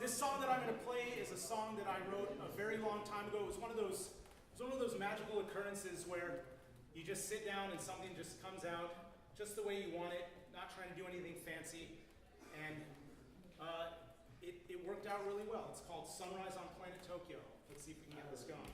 This song that I'm going to play is a song that I wrote a very long time ago. It was one of those magical occurrences where you just sit down and something just comes out just the way you want it, not trying to do anything fancy, and it worked out really well. It's called Sunrise on Planet Tokyo. Let's see if we can get this going.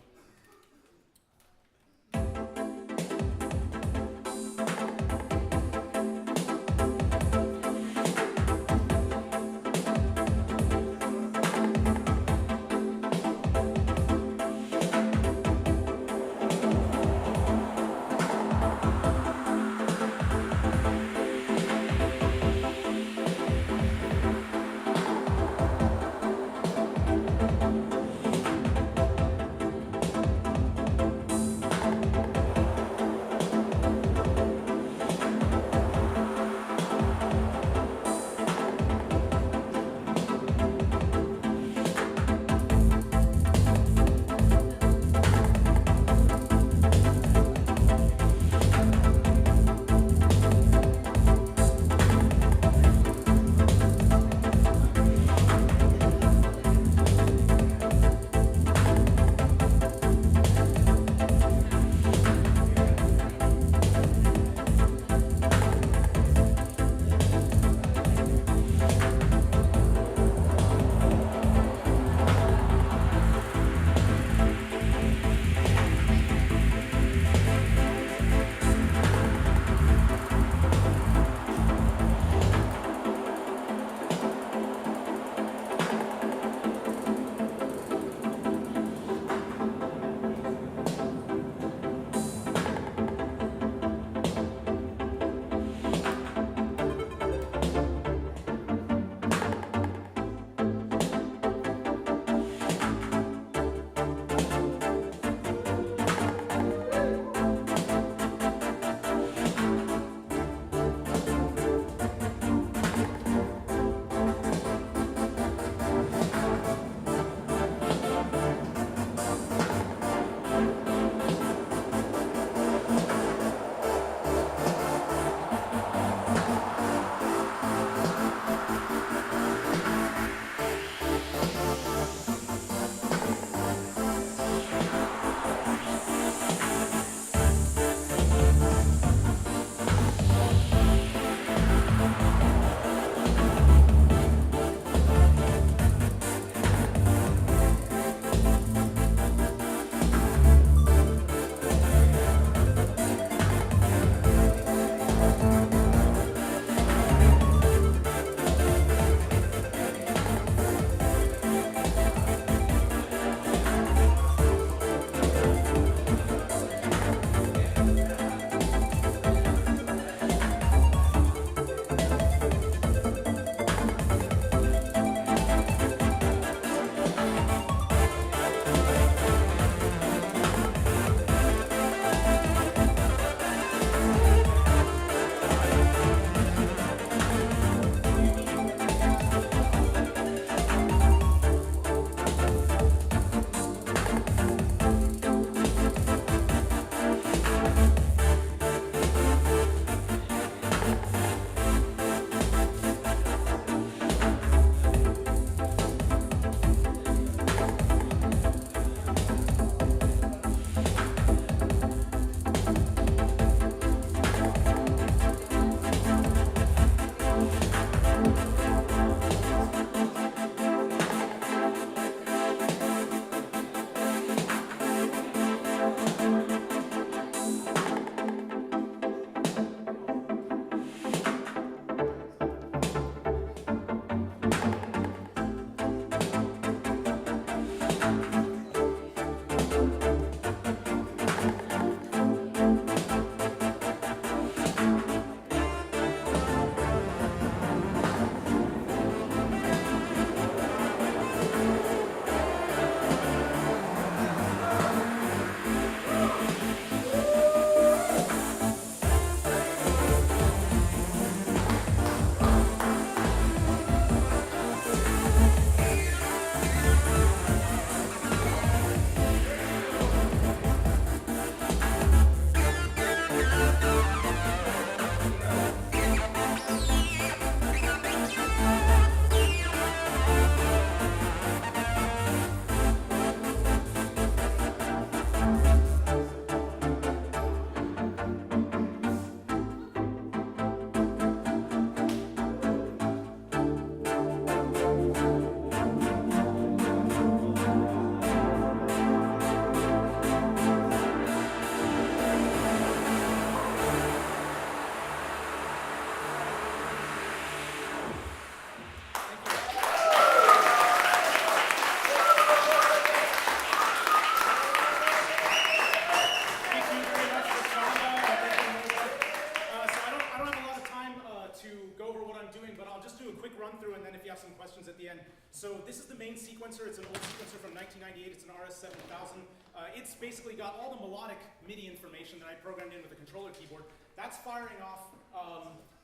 this is the main sequencer. It's an old sequencer from 1998. It's an RS7000. It's basically got all the melodic MIDI information that I programmed in with the controller keyboard. That's firing off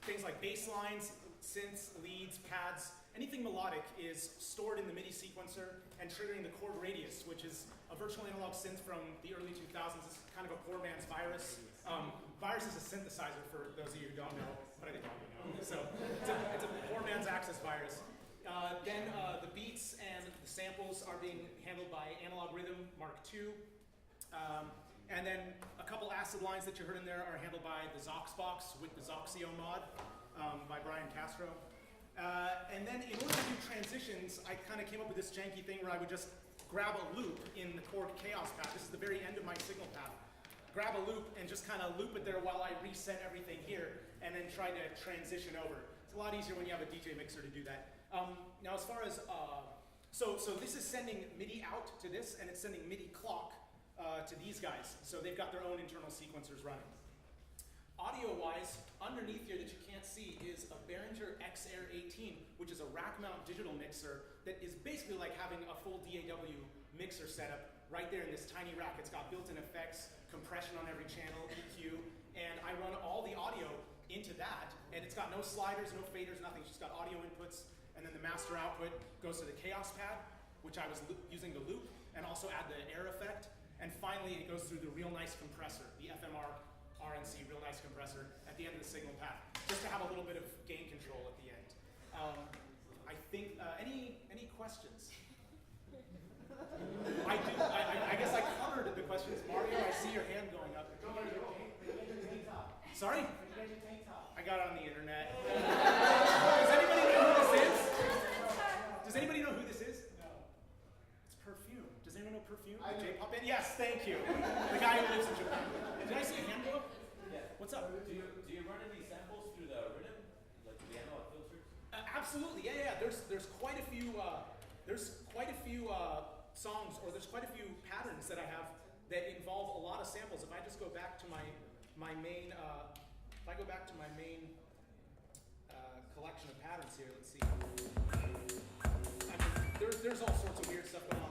things like bass lines, synths, leads, pads. Anything melodic is stored in the MIDI sequencer and triggering the chord radius, which is a virtual analog synth from the early 2000s. It's kind of a poor man's virus. Virus is a synthesizer for those of you who don't know, but I think all of you know. So it's a poor man's Access virus. Then the beats and the samples are being handled by Analog Rhythm Mark II. And then a couple acid lines that you heard in there are handled by the Zoxbox with the Zoxio mod by Brian Castro. And then in order to do transitions, I kind of came up with this janky thing where I would just grab a loop in the chord chaos path. This is the very end of my signal path. Grab a loop and just kind of loop it there while I reset everything here and then try to transition over. It's a lot easier when you have a DJ mixer to do that. Now as far as, so this is sending MIDI out to this and it's sending MIDI clock to these guys. So they've got their own internal sequencers running. Audio-wise, underneath here that you can't see is a Behringer XR 18, which is a rack-mount digital mixer that is basically like having a full DAW mixer setup right there in this tiny rack. It's got built-in effects, compression on every channel, EQ, and I run all the audio into that, and it's got no sliders, no faders, nothing. It's just got audio inputs, and then the master output goes to the chaos pad, which I was using to loop, and also add the air effect, and finally it goes through the real nice compressor, the FMR RNC, real nice compressor, at the end of the signal path, just to have a little bit of gain control at the end. I think, any questions? I guess I covered the questions. Mario, I see your hand going up. Sorry? I got it on the internet. Does anybody know who this is? Does anybody know who this is? No. It's Perfume. Does anyone know Perfume? J-pop band? Yes, thank you. The guy who lives in Japan. Did I see a hand go up? Yeah. What's up? Do you run any samples through the Rhythm, like the analog filters? Absolutely, yeah. There's quite a few songs, or there's quite a few patterns that I have that involve a lot of samples. If I just go back to my main, collection of patterns here, let's see. I mean, there's all sorts of weird stuff going on.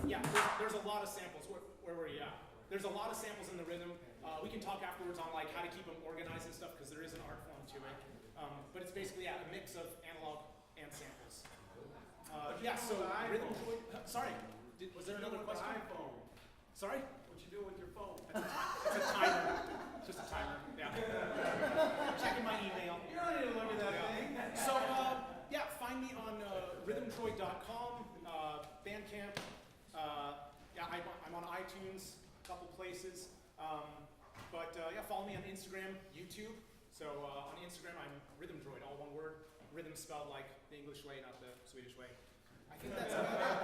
Yeah, there's a lot of samples. Where were you? Yeah. There's a lot of samples in the Rhythm. We can talk afterwards on like how to keep them organized and stuff because there is an art form to it. But it's basically a mix of analog and samples. So Rhythm. Sorry, was there another question? iPhone. Sorry? What you do with your phone? It's a timer. It's just a timer. Yeah. Checking my email. You don't need to look at that thing. So find me on rhythmdroid.com, Bandcamp. I'm on iTunes, a couple places. Follow me on Instagram, YouTube. So on Instagram, I'm Rhythm Droid, all one word. Rhythm spelled like the English way, not the Swedish way. I think that's about it.